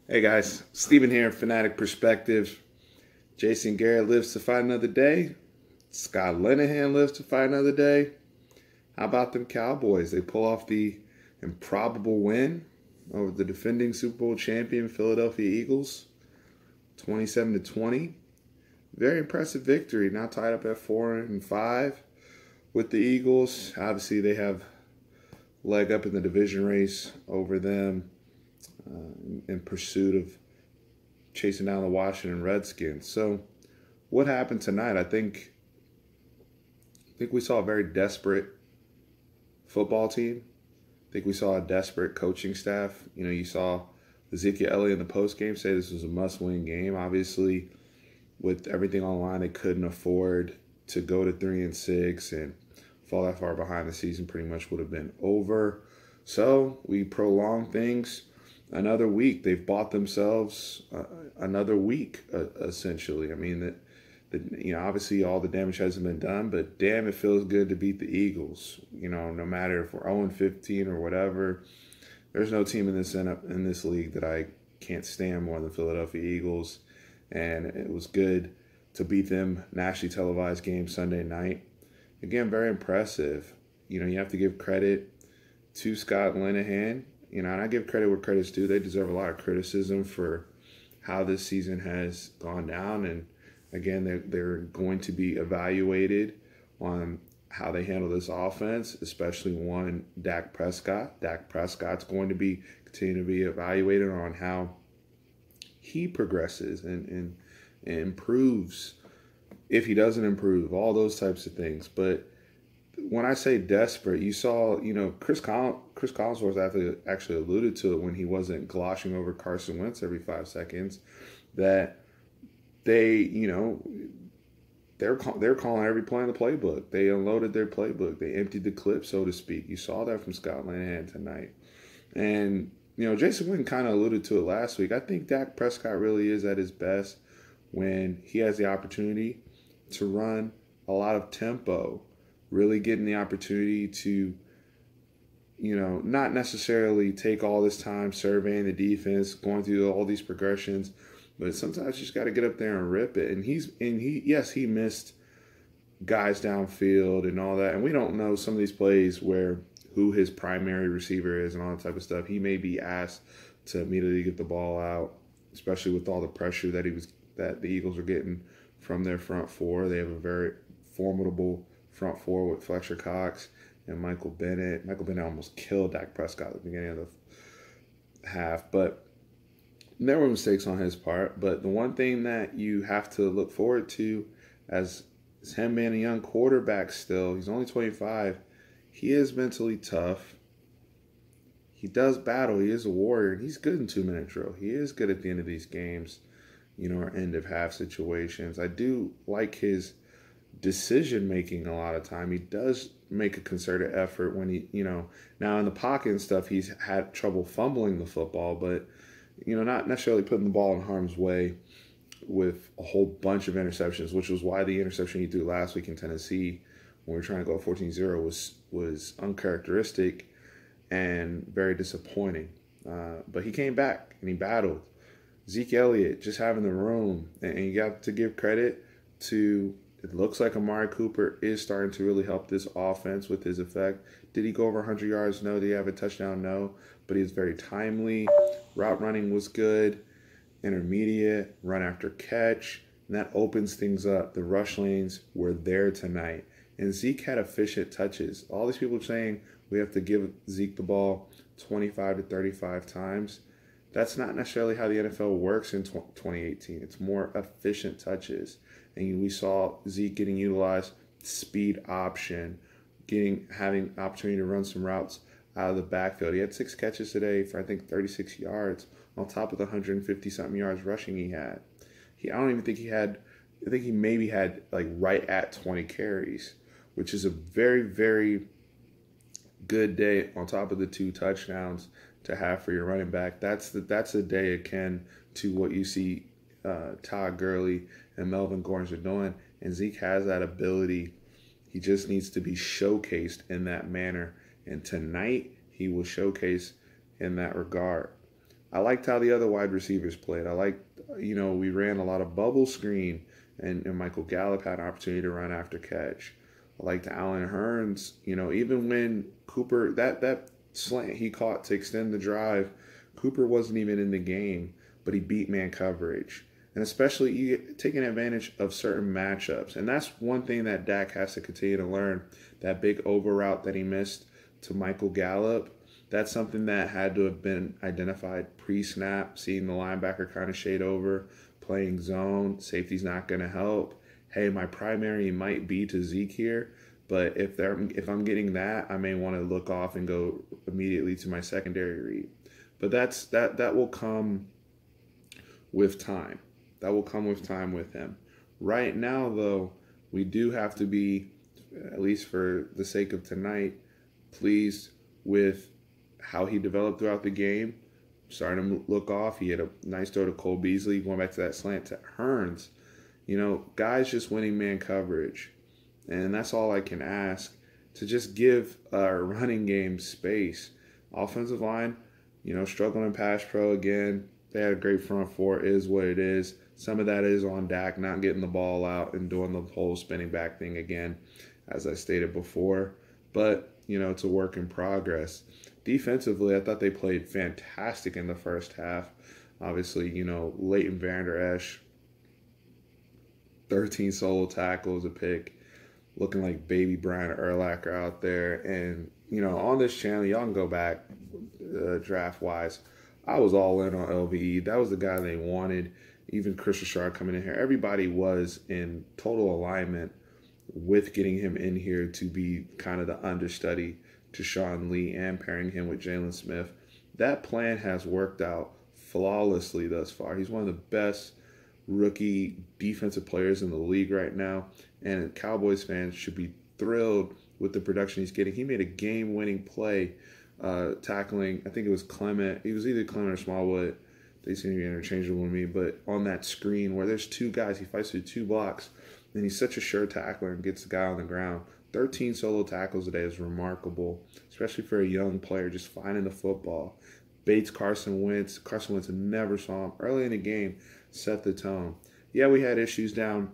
Hey guys, Steven here, Fanatic Perspective. Jason Garrett lives to fight another day. Scott Linehan lives to fight another day. How about them Cowboys? They pull off the improbable win over the defending Super Bowl champion Philadelphia Eagles, 27 to 20. Very impressive victory. Now tied up at 4-5 with the Eagles. Obviously, they have leg up in the division race over them in pursuit of chasing down the Washington Redskins. So, what happened tonight? I think we saw a very desperate football team. I think we saw a desperate coaching staff. You saw Ezekiel Elliott in the post game say this was a must-win game. Obviously, with everything on the line, they couldn't afford to go to 3-6 and fall that far behind. The season pretty much would have been over. So we prolonged things another week. They've bought themselves another week, essentially. I mean, obviously all the damage hasn't been done, but damn, it feels good to beat the Eagles. No matter if we're 0-15 or whatever, there's no team in this league that I can't stand more than the Philadelphia Eagles, and it was good to beat them. Nationally televised game Sunday night. Again, very impressive. You have to give credit to Scott Linehan. And I give credit where credit's due. They deserve a lot of criticism for how this season has gone down. And again, they're going to be evaluated on how they handle this offense, especially one Dak Prescott. Dak Prescott's going to be continue to be evaluated on how he progresses and improves. If he doesn't improve, all those types of things. But when I say desperate, you saw, Chris Collinsworth actually alluded to it when he wasn't gloshing over Carson Wentz every 5 seconds, that they're calling every play in the playbook. They unloaded their playbook. They emptied the clip, so to speak. You saw that from Scott Linehan tonight. And, Jason Witten kind of alluded to it last week. I think Dak Prescott really is at his best when he has the opportunity to run a lot of tempo, really getting the opportunity to, not necessarily take all this time surveying the defense, going through all these progressions, but sometimes you just got to get up there and rip it. And he missed guys downfield and all that. And we don't know some of these plays who his primary receiver is and all that type of stuff. He may be asked to immediately get the ball out, especially with all the pressure that the Eagles are getting from their front four. They have a very formidable front four with Fletcher Cox and Michael Bennett. Michael Bennett almost killed Dak Prescott at the beginning of the half, but there were mistakes on his part. But the one thing that you have to look forward to as him being a young quarterback still, he's only 25, he is mentally tough. He does battle. He is a warrior, and he's good in 2-minute drill. He is good at the end of these games, or end of half situations. I do like his decision making a lot of time. He does make a concerted effort when he, now in the pocket and stuff, he's had trouble fumbling the football, but, not necessarily putting the ball in harm's way with a whole bunch of interceptions, which was why the interception he threw last week in Tennessee when we were trying to go 14-0 was uncharacteristic and very disappointing. But he came back and he battled. Zeke Elliott just having the room, and you got to give credit to, it looks like Amari Cooper is starting to really help this offense with his effect. Did he go over 100 yards? No. Did he have a touchdown? No. But he was very timely. Route running was good. Intermediate, run after catch. And that opens things up. The rush lanes were there tonight. And Zeke had efficient touches. All these people saying we have to give Zeke the ball 25 to 35 times. That's not necessarily how the NFL works in 2018. It's more efficient touches. And we saw Zeke getting utilized, speed option, having opportunity to run some routes out of the backfield. He had 6 catches today for, I think, 36 yards on top of the 150-something yards rushing he had. I think he maybe had like right at 20 carries, which is a very, very good day on top of the 2 touchdowns to have for your running back. That's a day akin to what you see Todd Gurley and Melvin Gordon are doing. And Zeke has that ability. He just needs to be showcased in that manner. And tonight, he was showcased in that regard. I liked how the other wide receivers played. I liked, we ran a lot of bubble screen, and Michael Gallup had an opportunity to run after catch. I liked Allen Hurns, even when Cooper, that slant he caught to extend the drive, Cooper wasn't even in the game, but he beat man coverage. And especially taking advantage of certain matchups. And that's one thing that Dak has to continue to learn. That big over route that he missed to Michael Gallup, that's something that had to have been identified pre-snap, seeing the linebacker kind of shade over, playing zone, safety's not going to help. Hey, my primary might be to Zeke here, but if I'm getting that, I may want to look off and go immediately to my secondary read. But that will come with time. That will come with time with him. Right now, though, we do have to be, at least for the sake of tonight, pleased with how he developed throughout the game. Starting to look off. He had a nice throw to Cole Beasley, going back to that slant to Hurns. Guys just winning man coverage. And that's all I can ask, to just give our running game space. Offensive line, struggling in pass pro again. They had a great front four, is what it is. Some of that is on Dak not getting the ball out and doing the whole spinning back thing again, as I stated before. But, it's a work in progress. Defensively, I thought they played fantastic in the first half. Obviously, Leighton Vander Esch, 13 solo tackles, a pick, looking like baby Brian Urlacher out there. And, on this channel, y'all can go back draft-wise. I was all in on LVE. That was the guy they wanted. Even Chris Richard coming in here. Everybody was in total alignment with getting him in here to be kind of the understudy to Sean Lee and pairing him with Jalen Smith. That plan has worked out flawlessly thus far. He's one of the best rookie defensive players in the league right now, and Cowboys fans should be thrilled with the production he's getting. He made a game-winning play tackling, I think it was Clement. He was either Clement or Smallwood. They seem to be interchangeable to me, but on that screen where there's two guys, he fights through two blocks, and he's such a sure tackler and gets the guy on the ground. 13 solo tackles a day is remarkable, especially for a young player just finding the football. Bates Carson Wentz never saw him. Early in the game, set the tone. Yeah, we had issues down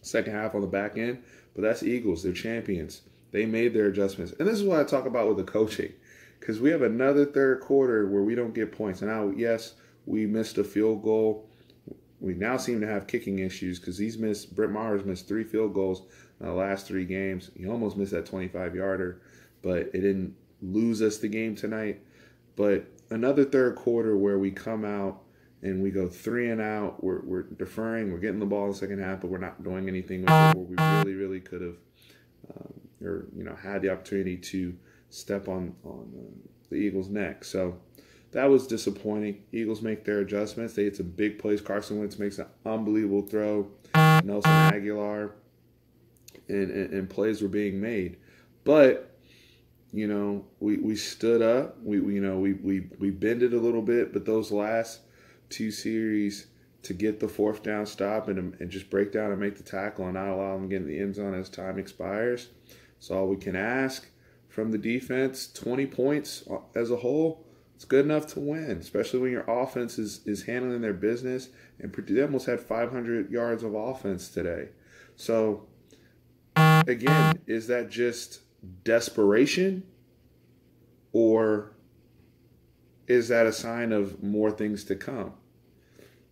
second half on the back end, but that's Eagles. They're champions. They made their adjustments. And this is what I talk about with the coaching, because we have another third quarter where we don't get points. And now, yes, we missed a field goal. We now seem to have kicking issues because Brett Maher's missed 3 field goals in the last 3 games. He almost missed that 25-yarder, but it didn't lose us the game tonight. But another third quarter where we come out and we go 3 and out. We're deferring. We're getting the ball in the second half, but we're not doing anything with it where we really, really could have had the opportunity to step on the Eagles' neck. So that was disappointing. Eagles make their adjustments. They hit some big plays. Carson Wentz makes an unbelievable throw. Nelson Aguilar. And plays were being made. But, we stood up. We bended a little bit. But those last 2 series to get the 4th down stop and just break down and make the tackle and not allow them to get in the end zone as time expires, that's all we can ask from the defense. 20 points as a whole. It's good enough to win, especially when your offense is handling their business. And they almost had 500 yards of offense today. So, again, is that just desperation? Or is that a sign of more things to come?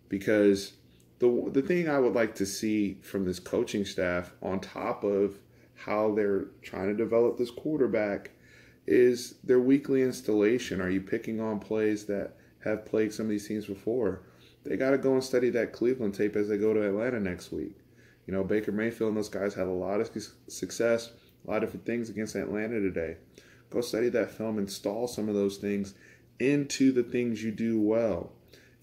Because the thing I would like to see from this coaching staff, on top of how they're trying to develop this quarterback, is their weekly installation. Are you picking on plays that have played some of these teams before? They got to go and study that Cleveland tape as they go to Atlanta next week. Baker Mayfield and those guys had a lot of success, a lot of different things against Atlanta today. Go study that film, install some of those things into the things you do well,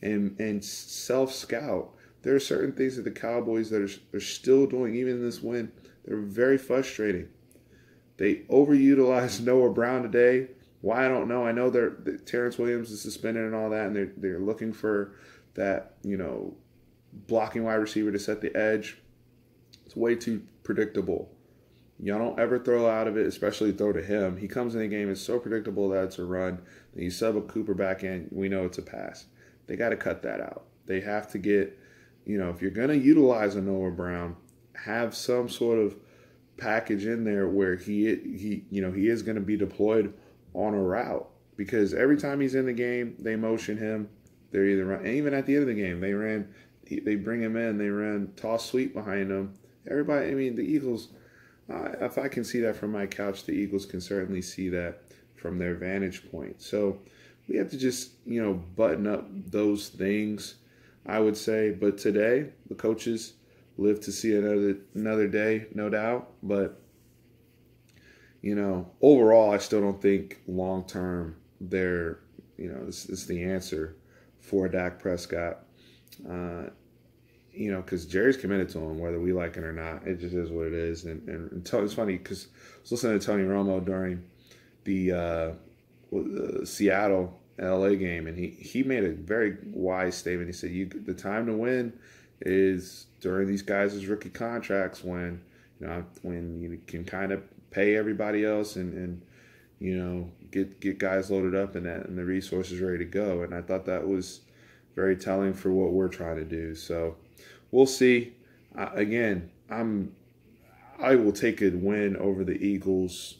and self-scout. There are certain things that the Cowboys that are still doing, even in this win, they're very frustrating. They overutilized Noah Brown today. Why, I don't know. I know Terrence Williams is suspended and all that, and they're looking for that, blocking wide receiver to set the edge. It's way too predictable. Y'all don't ever throw out of it, especially throw to him. He comes in the game, it's so predictable that it's a run. Then you sub a Cooper back in, we know it's a pass. They got to cut that out. They have to get, if you're going to utilize a Noah Brown, have some sort of package in there where he is going to be deployed on a route, because every time he's in the game, they motion him. They're either run, and even at the end of the game, they bring him in, they ran toss sweep behind him. Everybody, the Eagles. If I can see that from my couch, the Eagles can certainly see that from their vantage point. So we have to just, button up those things, I would say. But today, the coaches live to see another day, no doubt. But, overall, I still don't think long-term this is the answer for Dak Prescott. Because Jerry's committed to him, whether we like it or not. It just is what it is. And it's funny because I was listening to Tony Romo during the Seattle LA game, and he made a very wise statement. He said, the time to win is during these guys' rookie contracts when you can kind of pay everybody else and get guys loaded up and the resources ready to go. And I thought that was very telling for what we're trying to do. So we'll see. Again, I will take a win over the Eagles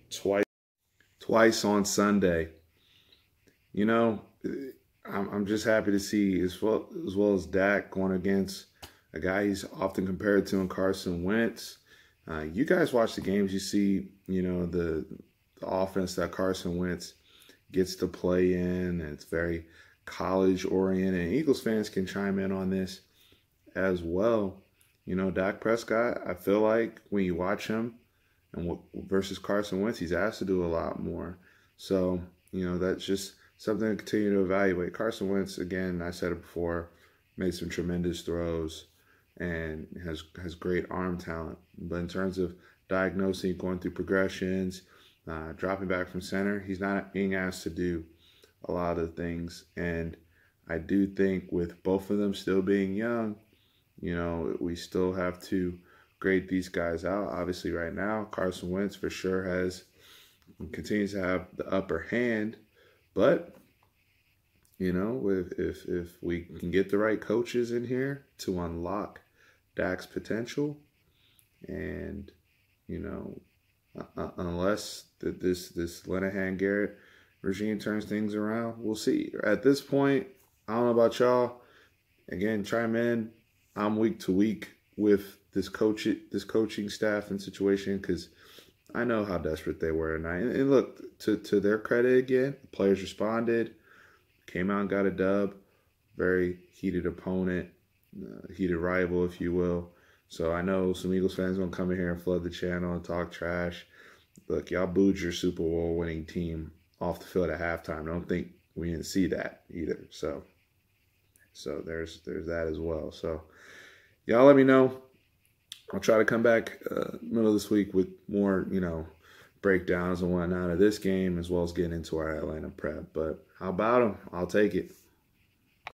twice on Sunday. I'm just happy to see as well as Dak going against a guy he's often compared to in Carson Wentz. You guys watch the games, you see, the offense that Carson Wentz gets to play in, and it's very college-oriented. And Eagles fans can chime in on this as well. Dak Prescott, I feel like when you watch him and versus Carson Wentz, he's asked to do a lot more. So, that's just something to continue to evaluate. Carson Wentz, again, I said it before, made some tremendous throws and has great arm talent. But in terms of diagnosing, going through progressions, dropping back from center, he's not being asked to do a lot of things. And I do think with both of them still being young, we still have to grade these guys out. Obviously right now, Carson Wentz for sure continues to have the upper hand. But, if we can get the right coaches in here to unlock Dak's potential, and, unless this Linehan Garrett regime turns things around, we'll see. At this point, I don't know about y'all. Again, chime in. I'm week to week with this coaching staff and situation, because I know how desperate they were tonight. And look, to their credit again, the players responded, came out and got a dub. Very heated opponent, heated rival, if you will. So I know some Eagles fans going to come in here and flood the channel and talk trash. Look, y'all booed your Super Bowl winning team off the field at halftime. I don't think we didn't see that either. So there's that as well. So y'all let me know. I'll try to come back middle of this week with more, breakdowns and whatnot of this game, as well as getting into our Atlanta prep. But how about them? I'll take it.